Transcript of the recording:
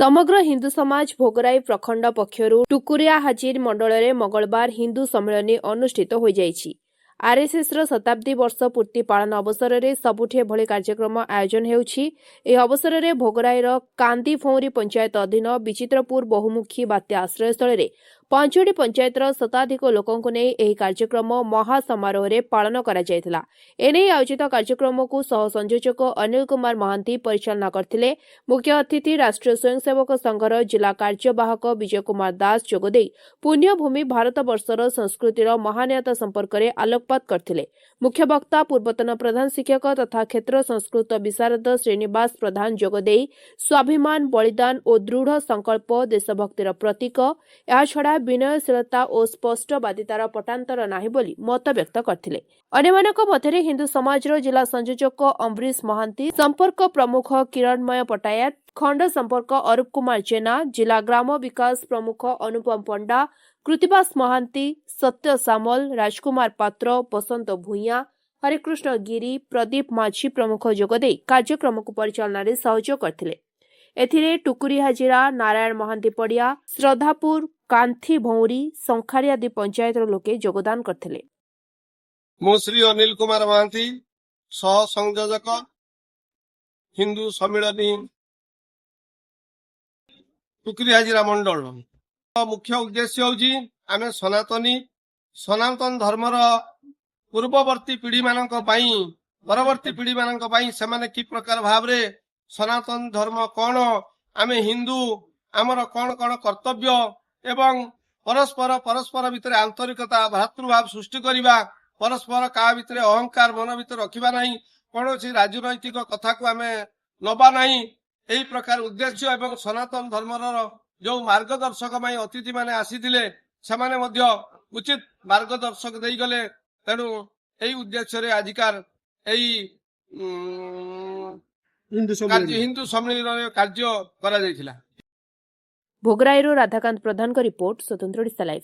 समग्र हिंदू समाज भोगराई प्रखंड पक्षर टुकुरिया हाजिर मंडल में मंगलवार हिंदू सम्मेलन अनुष्ठित हो जाइछि। आरएसएस रो शताब्दी वर्ष पूर्ति पालन अवसर में सबुठी एभली कार्यक्रम आयोजन हेउछि। ए अवसर में भोगराईर कांदीफौरी पंचायत अधीन विचित्रपुर बहुमुखी बात्या आश्रयस्थल में 5टी पंचायतर शताधिक लोकंकु नै एही कार्यक्रम महासमारोह रे पालन करा जायतिला। एने आयोजित कार्यक्रम को सह संयोजक अनिल कुमार महांती परिचालना करथिले। मुख्य अतिथि राष्ट्रीय स्वयंसेवक संघर जिला कार्यवाहक विजय कुमार दास जोगदेई पुण्यभूमि भारत वर्षर संस्कृतिर महानीयता संपर्क में आलोकपात करथिले। मुख्य वक्ता पूर्वतन प्रधान शिक्षक तथा क्षेत्र संस्कृत विशारद श्रीनिवास प्रधान जोगदेई स्वाभिमान बलिदान और दृढ़ संकल्प देशभक्तिर प्रतीक याछड़ा विनयशीलता और स्पष्टवादितार पटांतर नाही बोली मत व्यक्त करथिले। अन्यमानक मध्यरे हिंदू समाजर जिला संयोजक अम्बरीश महांती, संपर्क प्रमुख किरणमय पटायत, खंड संपर्क अरूप कुमार जेना, जिला ग्राम विकास प्रमुख अनुपम पंडा, कृतिबास महांती, सत्य सामल, राजकुमार पात्र, बसंत भूइया, हरिकृष्ण गिरी, प्रदीप माझी प्रमुख जोगदेई कार्यक्रम को परिचालन में सहयोग करथिले। एथिरे टुकुरी हाजिरा, नारायण महांती पड़िया, श्रद्धापुर, कांथी भौरी, संखारी आदि पंचायत लोके योगदान करथिले। मु श्री अनिल कुमार महांती सह संयोजक हिंदू सम्मेलन टुकुरी हाजिरा मंडल। मुख्य उद्देश्य होची आमे सनातन धर्मर पूर्ववर्ती पीढ़ी मानक पई परवर्ती पीढ़ी मानक पई सेमाने की प्रकार भाव रे सनातन धर्म कौन, आमे हिंदू आमर कौन कौन कर्तव्य एवं परस्पर भितर आंतरिकता भ्रातृभाव सृष्टि करिबा, परस्पर का भितर अहंकार मन भितर रखिबा नहीं, कौन सी राजनैतिक कथा को आमे नबा नहीं, यही प्रकार उद्देश्य एवं सनातन धर्मर जो मार्गदर्शक माई अतिथि माने आसीथिले सेमाने मध्य उचित मार्गदर्शक देई गले। तेणु यही उद्देश्य रे आजिकार यही हिंदू सम्मेलन कार्य करा जायथिला। भोगराईरो राधाकांत प्रधान का रिपोर्ट, स्वतंत्र ओडिशा लाइव।